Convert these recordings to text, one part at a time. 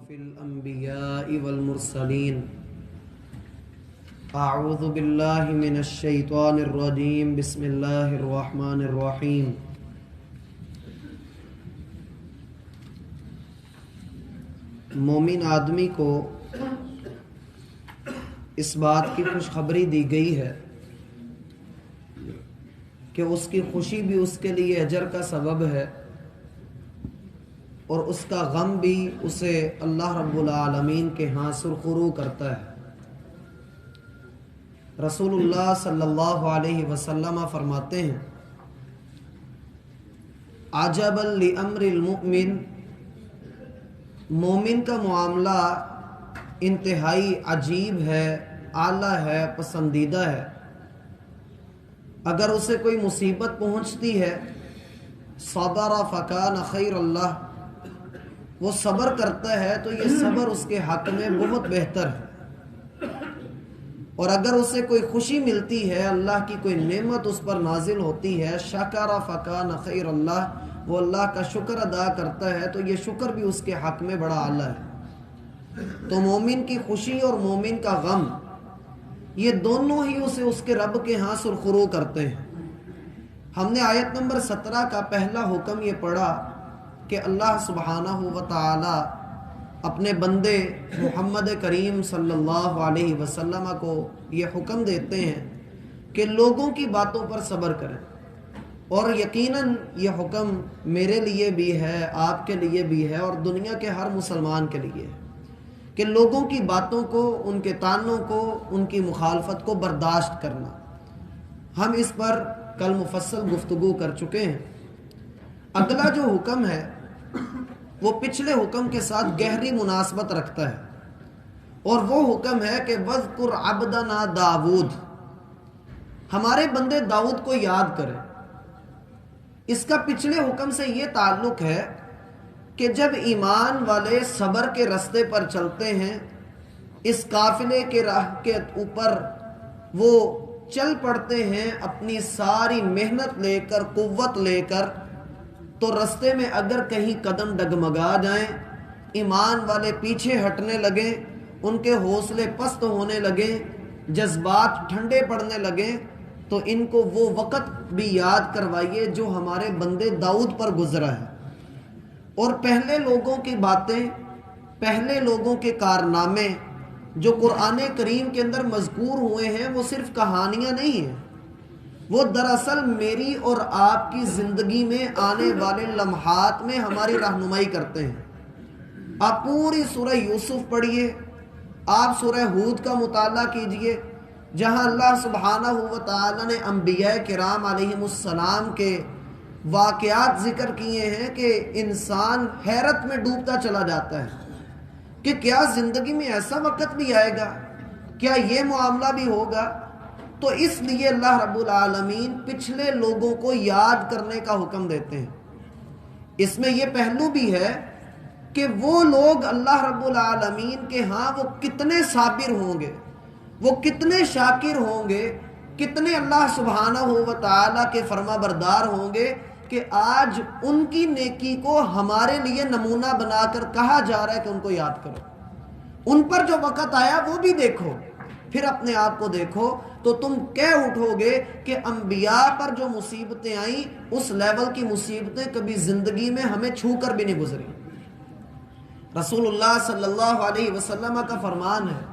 أشرف الأنبياء والمرسلين أعوذ بالله من الشيطان الرجيم بسم الله الرحمن الرحيم مومن آدمی کو اس بات کی خوشخبری دی گئی ہے کہ اس کی خوشی بھی اس کے لیے اجر کا سبب ہے اور اس کا غم بھی اسے اللہ رب العالمین کے ہاں سرخرو کرتا ہے۔ رسول اللہ صلی اللہ علیہ وسلم فرماتے ہیں عجبا لامر المؤمن، مومن کا معاملہ انتہائی عجیب ہے، اعلیٰ ہے، پسندیدہ ہے۔ اگر اسے کوئی مصیبت پہنچتی ہے صبر فکان خیر اللہ، وہ صبر کرتا ہے تو یہ صبر اس کے حق میں بہت بہتر ہے۔ اور اگر اسے کوئی خوشی ملتی ہے، اللہ کی کوئی نعمت اس پر نازل ہوتی ہے، شکر فکان خیر اللہ، وہ اللہ کا شکر ادا کرتا ہے تو یہ شکر بھی اس کے حق میں بڑا اعلیٰ ہے۔ تو مومن کی خوشی اور مومن کا غم، یہ دونوں ہی اسے اس کے رب کے ہاں سرخرو کرتے ہیں۔ ہم نے آیت نمبر 17 کا پہلا حکم یہ پڑھا کہ اللہ سبحانہ و تعالی اپنے بندے محمد کریم صلی اللہ علیہ وسلم کو یہ حکم دیتے ہیں کہ لوگوں کی باتوں پر صبر کریں، اور یقیناً یہ حکم میرے لیے بھی ہے، آپ کے لیے بھی ہے، اور دنیا کے ہر مسلمان کے لیے ہے کہ لوگوں کی باتوں کو، ان کے طعنوں کو، ان کی مخالفت کو برداشت کرنا۔ ہم اس پر کل مفصل گفتگو کر چکے ہیں۔ اگلا جو حکم ہے وہ پچھلے حکم کے ساتھ گہری مناسبت رکھتا ہے، اور وہ حکم ہے کہ وَاذْكُرْ عَبْدَنَا داود، ہمارے بندے داؤد کو یاد کریں۔ اس کا پچھلے حکم سے یہ تعلق ہے کہ جب ایمان والے صبر کے رستے پر چلتے ہیں، اس قافلے کے راہ کے اوپر وہ چل پڑتے ہیں اپنی ساری محنت لے کر، قوت لے کر، تو رستے میں اگر کہیں قدم ڈگمگا جائیں، ایمان والے پیچھے ہٹنے لگیں، ان کے حوصلے پست ہونے لگیں، جذبات ٹھنڈے پڑنے لگیں، تو ان کو وہ وقت بھی یاد کروائیے جو ہمارے بندے داؤد پر گزرا ہے۔ اور پہلے لوگوں کی باتیں، پہلے لوگوں کے کارنامے جو قرآن کریم کے اندر مذکور ہوئے ہیں، وہ صرف کہانیاں نہیں ہیں، وہ دراصل میری اور آپ کی زندگی میں آنے والے لمحات میں ہماری رہنمائی کرتے ہیں۔ آپ پوری سورہ یوسف پڑھیے، آپ سورہ ہود کا مطالعہ کیجئے، جہاں اللہ سبحانہ و تعالی نے انبیاء کرام علیہم السلام کے واقعات ذکر کیے ہیں کہ انسان حیرت میں ڈوبتا چلا جاتا ہے کہ کیا زندگی میں ایسا وقت بھی آئے گا، کیا یہ معاملہ بھی ہوگا۔ تو اس لیے اللہ رب العالمین پچھلے لوگوں کو یاد کرنے کا حکم دیتے ہیں۔ اس میں یہ پہلو بھی ہے کہ وہ لوگ اللہ رب العالمین کے ہاں وہ کتنے صابر ہوں گے، وہ کتنے شاکر ہوں گے، کتنے اللہ سبحانہ و تعالی کے فرما بردار ہوں گے کہ آج ان کی نیکی کو ہمارے لیے نمونہ بنا کر کہا جا رہا ہے کہ ان کو یاد کرو۔ ان پر جو وقت آیا وہ بھی دیکھو، پھر اپنے آپ کو دیکھو تو تم کہہ اٹھو گے کہ انبیاء پر جو مصیبتیں آئیں، اس لیول کی مصیبتیں کبھی زندگی میں ہمیں چھو کر بھی نہیں گزری۔ رسول اللہ صلی اللہ علیہ وسلم کا فرمان ہے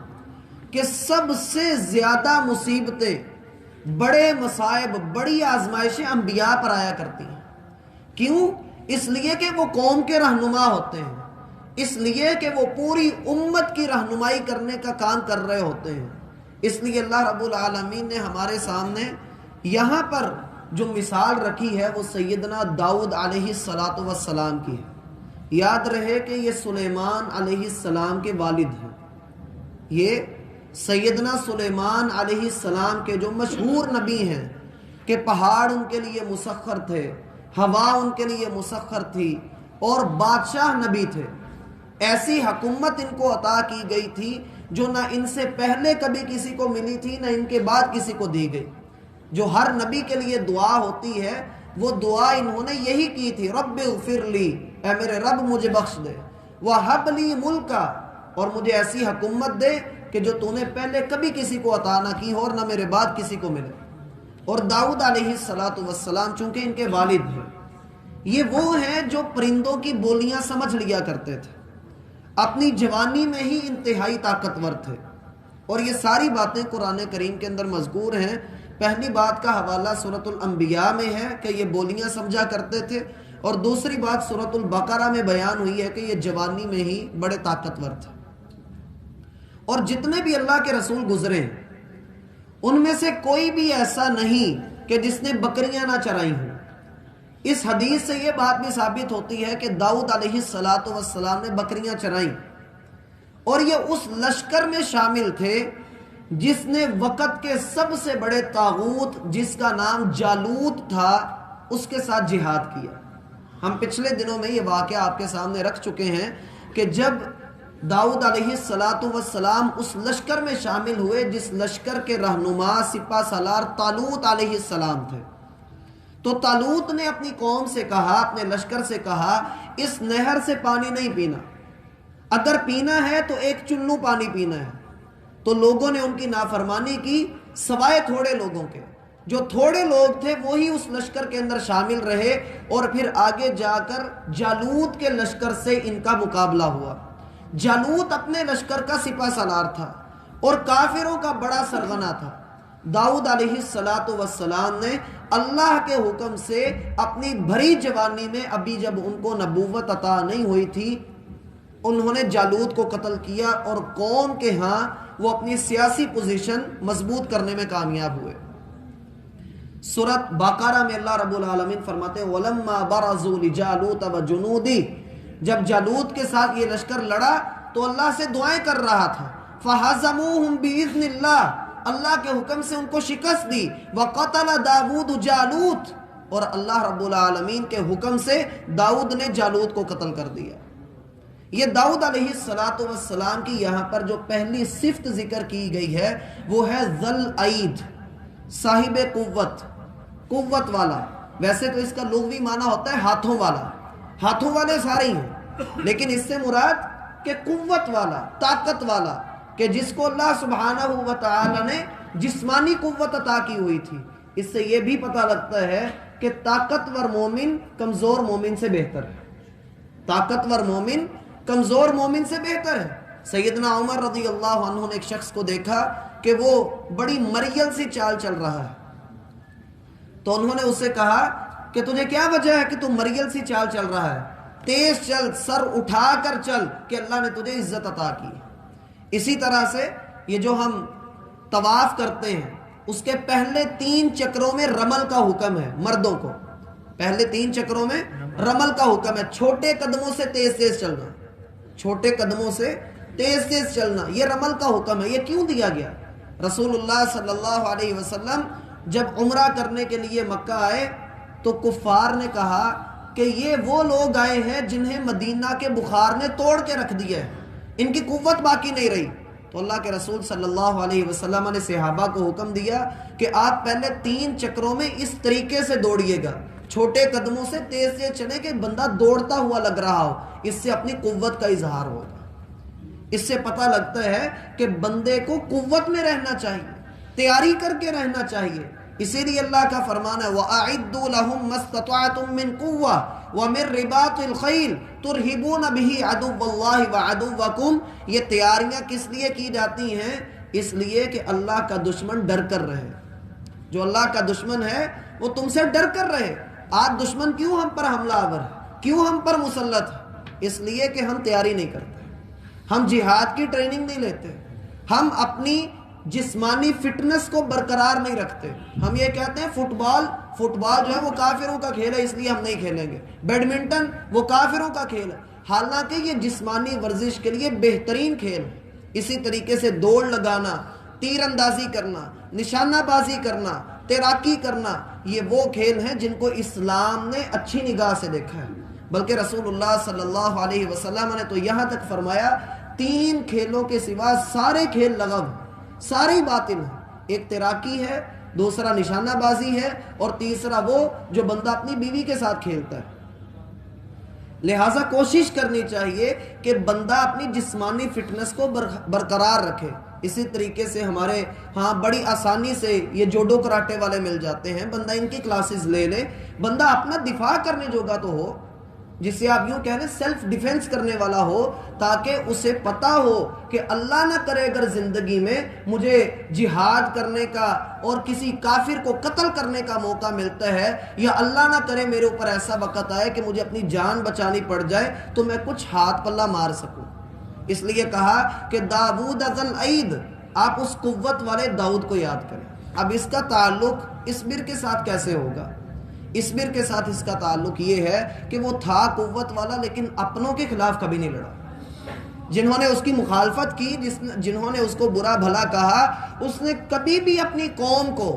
کہ سب سے زیادہ مصیبتیں، بڑے مصائب، بڑی آزمائشیں انبیاء پر آیا کرتی ہیں۔ کیوں؟ اس لیے کہ وہ قوم کے رہنما ہوتے ہیں، اس لیے کہ وہ پوری امت کی رہنمائی کرنے کا کام کر رہے ہوتے ہیں۔ اس لیے اللہ رب العالمین نے ہمارے سامنے یہاں پر جو مثال رکھی ہے وہ سیدنا داؤد علیہ السلام کی ہے۔ یاد رہے کہ یہ سلیمان علیہ السلام کے والد ہیں، یہ سیدنا سلیمان علیہ السلام کے جو مشہور نبی ہیں کہ پہاڑ ان کے لیے مسخر تھے، ہوا ان کے لیے مسخر تھی، اور بادشاہ نبی تھے۔ ایسی حکومت ان کو عطا کی گئی تھی جو نہ ان سے پہلے کبھی کسی کو ملی تھی، نہ ان کے بعد کسی کو دی گئی۔ جو ہر نبی کے لیے دعا ہوتی ہے، وہ دعا انہوں نے یہی کی تھی، رب اغفر لی، اے میرے رب مجھے بخش دے۔ وَهَبْ لِي مُلْكَ، اور مجھے ایسی حکومت دے کہ جو تو نے پہلے کبھی کسی کو عطا نہ کی ہو اور نہ میرے بعد کسی کو ملے۔ اور داؤد علیہ السلام چونکہ ان کے والد ہیں، یہ وہ ہیں جو پرندوں کی بولیاں سمجھ لیا کرتے تھے، اپنی جوانی میں ہی انتہائی طاقتور تھے، اور یہ ساری باتیں قرآن کریم کے اندر مذکور ہیں۔ پہلی بات کا حوالہ سورۃ الانبیاء میں ہے کہ یہ بولیاں سمجھا کرتے تھے، اور دوسری بات سورۃ البقرہ میں بیان ہوئی ہے کہ یہ جوانی میں ہی بڑے طاقتور تھے۔ اور جتنے بھی اللہ کے رسول گزرے ہیں ان میں سے کوئی بھی ایسا نہیں کہ جس نے بکریاں نہ چرائی ہوں۔ اس حدیث سے یہ بات بھی ثابت ہوتی ہے کہ داؤد علیہ السلام نے بکریاں چرائیں، اور یہ اس لشکر میں شامل تھے جس نے وقت کے سب سے بڑے طاغوت جس کا نام جالوت تھا اس کے ساتھ جہاد کیا۔ ہم پچھلے دنوں میں یہ واقعہ آپ کے سامنے رکھ چکے ہیں کہ جب داؤد علیہ السلام اس لشکر میں شامل ہوئے جس لشکر کے رہنما سپہ سالار طالوت علیہ السلام تھے، تو طالوت نے اپنی قوم سے کہا، اپنے لشکر سے کہا، اس نہر سے پانی نہیں پینا، اگر پینا ہے تو ایک چلو پانی پینا ہے۔ تو لوگوں نے ان کی نافرمانی کی، سوائے تھوڑے لوگوں کے۔ جو تھوڑے لوگ تھے وہی اس لشکر کے اندر شامل رہے، اور پھر آگے جا کر جالوت کے لشکر سے ان کا مقابلہ ہوا۔ جالوت اپنے لشکر کا سپہ سالار تھا اور کافروں کا بڑا سرغنہ تھا۔ داؤد علیہ السلام نے اللہ کے حکم سے اپنی بھری جوانی میں، ابھی جب ان کو نبوت عطا نہیں ہوئی تھی، انہوں نے جالوت کو قتل کیا، اور قوم کے ہاں وہ اپنی سیاسی پوزیشن مضبوط کرنے میں کامیاب ہوئے۔ سورۃ بقرہ میں اللہ رب العالمین فرماتے ہیں وَلَمَّا بَرَزُوا لِجَالُوتَ وَجُنُودِهِ، جب جالوت کے ساتھ یہ لشکر لڑا تو اللہ سے دعائیں کر رہا تھا، فَحَزَمُوهُمْ بِإِذْنِ اللَّهِ، اللہ کے حکم سے ان کو شکست دی، وَقَتَلَ دَاوُودُ جَالُوتَ، اور اللہ رب العالمین کے حکم سے داؤد نے جالوت کو قتل کر دیا۔ یہ داؤد علیہ السلام کی یہاں پر جو پہلی صفت ذکر کی گئی ہے وہ ہے ذل عید، صاحب قوت، قوت والا۔ ویسے تو اس کا لغوی معنی ہوتا ہے ہاتھوں والا، ہاتھوں والے سارے ہیں، لیکن اس سے مراد کہ قوت والا، طاقت والا، کہ جس کو اللہ سبحانہ و تعالی نے جسمانی قوت عطا کی ہوئی تھی۔ اس سے یہ بھی پتہ لگتا ہے کہ طاقتور مومن کمزور مومن سے بہتر ہے، طاقتور مومن کمزور مومن سے بہتر ہے۔ سیدنا عمر رضی اللہ عنہ نے ایک شخص کو دیکھا کہ وہ بڑی مریل سی چال چل رہا ہے، تو انہوں نے اس سے کہا کہ تجھے کیا وجہ ہے کہ تم مریل سی چال چل رہا ہے، تیز چل، سر اٹھا کر چل کہ اللہ نے تجھے عزت عطا کی۔ اسی طرح سے یہ جو ہم طواف کرتے ہیں اس کے پہلے 3 چکروں میں رمل کا حکم ہے، مردوں کو پہلے 3 چکروں میں رمل کا حکم ہے، چھوٹے قدموں سے تیز تیز چلنا، چھوٹے قدموں سے تیز تیز چلنا، یہ رمل کا حکم ہے۔ یہ کیوں دیا گیا؟ رسول اللہ صلی اللہ علیہ وسلم جب عمرہ کرنے کے لیے مکہ آئے تو کفار نے کہا کہ یہ وہ لوگ آئے ہیں جنہیں مدینہ کے بخار نے توڑ کے رکھ دیا ہے، ان کی قوت باقی نہیں رہی۔ تو اللہ کے رسول صلی اللہ علیہ وسلم نے صحابہ کو حکم دیا کہ آپ پہلے 3 چکروں میں اس طریقے سے دوڑیے گا، چھوٹے قدموں سے تیز تیز چلے کہ بندہ دوڑتا ہوا لگ رہا ہو، اس سے اپنی قوت کا اظہار ہوگا۔ اس سے پتہ لگتا ہے کہ بندے کو قوت میں رہنا چاہیے، تیاری کر کے رہنا چاہیے۔ اسی لیے اللہ کا فرمان ہے وَأَعِدُّوا لَهُم مَّا اسْتَطَعْتُم مِّن قُوَّةٍ وَمِن رِّبَاطِ الْخَيْلِ تُرْهِبُونَ بِهِ عَدُوَّ اللَّهِ وَعَدُوَّكُمْ، یہ تیاریاں کس لیے کی جاتی ہیں؟ اس لیے کہ اللہ کا دشمن ڈر کر رہے۔ جو اللہ کا دشمن ہے وہ تم سے ڈر کر رہے۔ آج دشمن کیوں ہم پر حملہ آور ہے، کیوں ہم پر مسلط ہے؟ اس لیے کہ ہم تیاری نہیں کرتے، ہم جہاد کی ٹریننگ نہیں لیتے، ہم اپنی جسمانی فٹنس کو برقرار نہیں رکھتے۔ ہم یہ کہتے ہیں فٹ بال جو ہے وہ کافروں کا کھیل ہے اس لیے ہم نہیں کھیلیں گے، بیڈمنٹن وہ کافروں کا کھیل ہے، حالانکہ یہ جسمانی ورزش کے لیے بہترین کھیل ہے۔ اسی طریقے سے دوڑ لگانا، تیر اندازی کرنا، نشانہ بازی کرنا، تیراکی کرنا، یہ وہ کھیل ہیں جن کو اسلام نے اچھی نگاہ سے دیکھا ہے۔ بلکہ رسول اللہ صلی اللہ علیہ وسلم نے تو یہاں تک فرمایا 3 کھیلوں کے سوا سارے کھیل لغو، ساری باطل ہیں۔ ایک تیراکی ہے، دوسرا نشانہ بازی ہے، اور تیسرا وہ جو بندہ اپنی بیوی کے ساتھ کھیلتا ہے۔ لہٰذا کوشش کرنی چاہیے کہ بندہ اپنی جسمانی فٹنس کو برقرار رکھے. اسی طریقے سے ہمارے ہاں بڑی آسانی سے یہ جوڈو کراٹے والے مل جاتے ہیں، بندہ ان کی کلاسز لے لے، بندہ اپنا دفاع کرنے جوگا تو ہو، جسے آپ یوں کہہ رہے سیلف ڈیفنس کرنے والا ہو، تاکہ اسے پتا ہو کہ اللہ نہ کرے اگر زندگی میں مجھے جہاد کرنے کا اور کسی کافر کو قتل کرنے کا موقع ملتا ہے، یا اللہ نہ کرے میرے اوپر ایسا وقت آئے کہ مجھے اپنی جان بچانی پڑ جائے، تو میں کچھ ہاتھ پلہ مار سکوں. اس لیے کہا کہ داؤد ذل عید، آپ اس قوت والے داؤد کو یاد کریں. اب اس کا تعلق اسبر کے ساتھ کیسے ہوگا؟ اسبر کے ساتھ اس کا تعلق یہ ہے کہ وہ تھا قوت والا لیکن اپنوں کے خلاف کبھی نہیں لڑا. جنہوں نے اس کی مخالفت کی، جنہوں نے اس کو برا بھلا کہا، اس نے کبھی بھی اپنی قوم کو،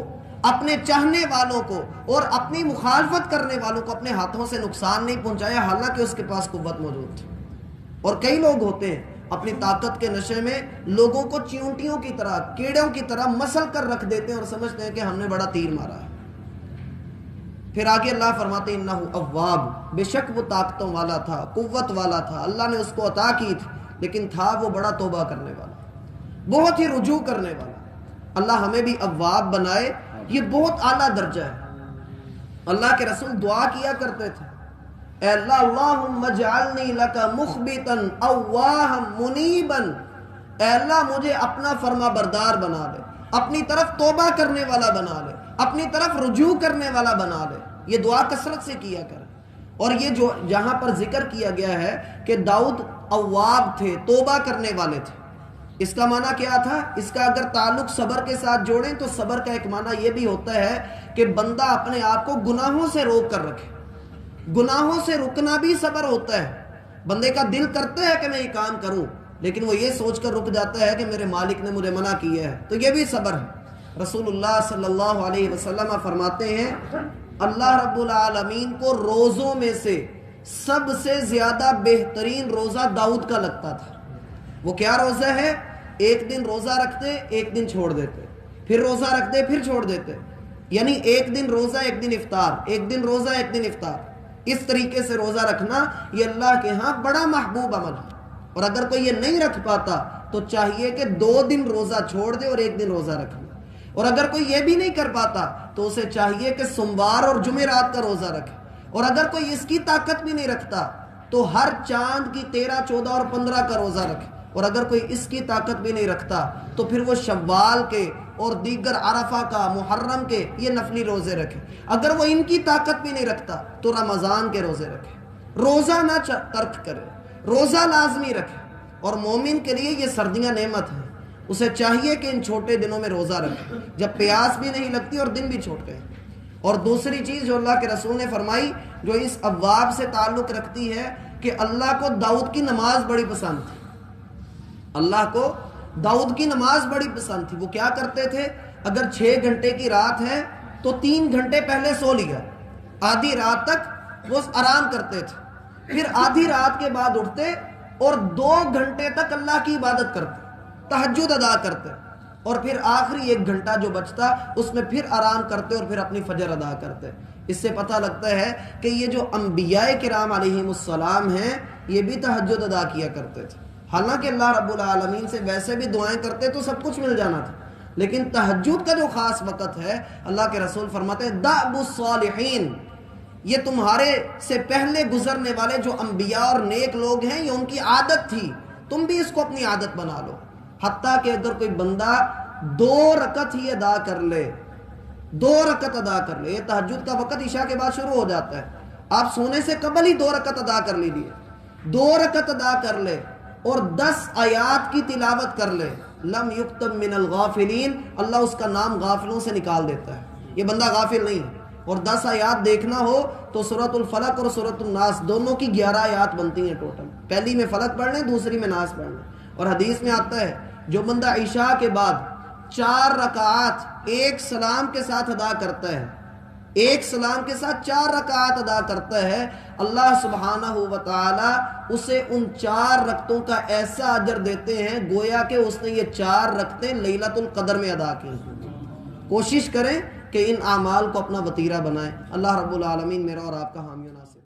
اپنے چاہنے والوں کو اور اپنی مخالفت کرنے والوں کو اپنے ہاتھوں سے نقصان نہیں پہنچایا، حالانکہ اس کے پاس قوت موجود تھی. اور کئی لوگ ہوتے ہیں اپنی طاقت کے نشے میں لوگوں کو چیونٹیوں کی طرح، کیڑوں کی طرح مسل کر رکھ دیتے ہیں اور سمجھتے ہیں کہ ہم نے بڑا تیر مارا ہے. پھر آگے اللہ فرماتے ہیں انہو اواب، بے شک وہ طاقتوں والا تھا، قوت والا تھا، اللہ نے اس کو عطا کی تھی، لیکن تھا وہ بڑا توبہ کرنے والا، بہت ہی رجوع کرنے والا. اللہ ہمیں بھی اواب بنائے، یہ بہت اعلیٰ درجہ ہے. اللہ کے رسول دعا کیا کرتے تھے، اے اللہ اللہم اجعلنی لک مخبتا اواہا منیبا، اے اللہ مجھے اپنا فرما بردار بنا لے، اپنی طرف توبہ کرنے والا بنا لے، اپنی طرف رجوع کرنے والا بنا لے. یہ دعا کثرت سے کیا کر. اور یہ جو جہاں پر ذکر کیا گیا ہے کہ داؤد اواب تھے، توبہ کرنے والے تھے، اس کا معنی کیا تھا؟ اس کا اگر تعلق صبر کے ساتھ جوڑیں تو صبر کا ایک معنی یہ بھی ہوتا ہے کہ بندہ اپنے آپ کو گناہوں سے روک کر رکھے. گناہوں سے رکنا بھی صبر ہوتا ہے. بندے کا دل کرتا ہے کہ میں یہ کام کروں، لیکن وہ یہ سوچ کر رک جاتا ہے کہ میرے مالک نے مجھے منع کیا ہے، تو یہ بھی صبر ہے. رسول اللہ صلی اللہ علیہ وسلم فرماتے ہیں اللہ رب العالمین کو روزوں میں سے سب سے زیادہ بہترین روزہ داؤد کا لگتا تھا. وہ کیا روزہ ہے؟ ایک دن روزہ رکھتے، ایک دن چھوڑ دیتے، پھر روزہ رکھتے، پھر چھوڑ دیتے. یعنی ایک دن روزہ، ایک دن افطار، ایک دن روزہ، ایک دن افطار. اس طریقے سے روزہ رکھنا یہ اللہ کے ہاں بڑا محبوب عمل ہے. اور اگر کوئی یہ نہیں رکھ پاتا تو چاہیے کہ 2 دن روزہ چھوڑ دے اور 1 دن روزہ رکھ لے. اور اگر کوئی یہ بھی نہیں کر پاتا تو اسے چاہیے کہ سوموار اور جمعرات کا روزہ رکھے. اور اگر کوئی اس کی طاقت بھی نہیں رکھتا تو ہر چاند کی 13، 14 اور 15 کا روزہ رکھے. اور اگر کوئی اس کی طاقت بھی نہیں رکھتا تو پھر وہ شوال کے اور دیگر عرفہ کا، محرم کے یہ نفلی روزے رکھے. اگر وہ ان کی طاقت بھی نہیں رکھتا تو رمضان کے روزے رکھے. روزہ نہ ترک کرے، روزہ لازمی رکھے. اور مومن کے لیے یہ سردیاں نعمت ہیں، اسے چاہیے کہ ان چھوٹے دنوں میں روزہ رکھے جب پیاس بھی نہیں لگتی اور دن بھی چھوٹ گئے. اور دوسری چیز جو اللہ کے رسول نے فرمائی جو اس ابواب سے تعلق رکھتی ہے کہ اللہ کو داؤد کی نماز بڑی پسند تھی. اللہ کو داؤد کی نماز بڑی پسند تھی. وہ کیا کرتے تھے؟ اگر 6 گھنٹے کی رات ہے تو 3 گھنٹے پہلے سو لیا، آدھی رات تک وہ آرام کرتے تھے، پھر آدھی رات کے بعد اٹھتے اور 2 گھنٹے تک اللہ کی عبادت کرتے، تہجد ادا کرتے، اور پھر آخری 1 گھنٹہ جو بچتا اس میں پھر آرام کرتے اور پھر اپنی فجر ادا کرتے. اس سے پتہ لگتا ہے کہ یہ جو انبیاء کرام علیہم السلام ہیں یہ بھی تہجد ادا کیا کرتے تھے. حالانکہ اللہ رب العالمین سے ویسے بھی دعائیں کرتے تو سب کچھ مل جانا تھا، لیکن تہجد کا جو خاص وقت ہے اللہ کے رسول فرماتے ہیں دأب الصالحین، یہ تمہارے سے پہلے گزرنے والے جو انبیاء اور نیک لوگ ہیں یہ ان کی عادت تھی، تم بھی اس کو اپنی عادت بنا لو. حتیٰ کہ اگر کوئی بندہ 2 رکعت ہی ادا کر لے، 2 رکعت ادا کر لے، یہ تہجد کا وقت عشاء کے بعد شروع ہو جاتا ہے، آپ سونے سے قبل ہی 2 رکعت ادا کر لیجیے، 2 رکعت ادا کر لے اور 10 آیات کی تلاوت کر لے، لم یکتب من الغافلین، اللہ اس کا نام غافلوں سے نکال دیتا ہے. یہ بندہ غافل نہیں ہے. اور 10 آیات دیکھنا ہو تو سورۃ الفلق اور سورۃ الناس دونوں کی 11 آیات بنتی ہیں ٹوٹل. پہلی میں فلق پڑھ لیں، دوسری میں ناس پڑھ لیں. اور حدیث میں آتا ہے جو بندہ عشاء کے بعد 4 رکعات ایک سلام کے ساتھ ادا کرتا ہے، ایک سلام کے ساتھ 4 رکعات ادا کرتا ہے، اللہ سبحانہ و تعالی اسے ان 4 رکعتوں کا ایسا اجر دیتے ہیں گویا کہ اس نے یہ 4 رکعتیں لیلۃ القدر میں ادا کی. کوشش کریں کہ ان اعمال کو اپنا وتیرہ بنائیں. اللہ رب العالمین میرا اور آپ کا حامی و ناصر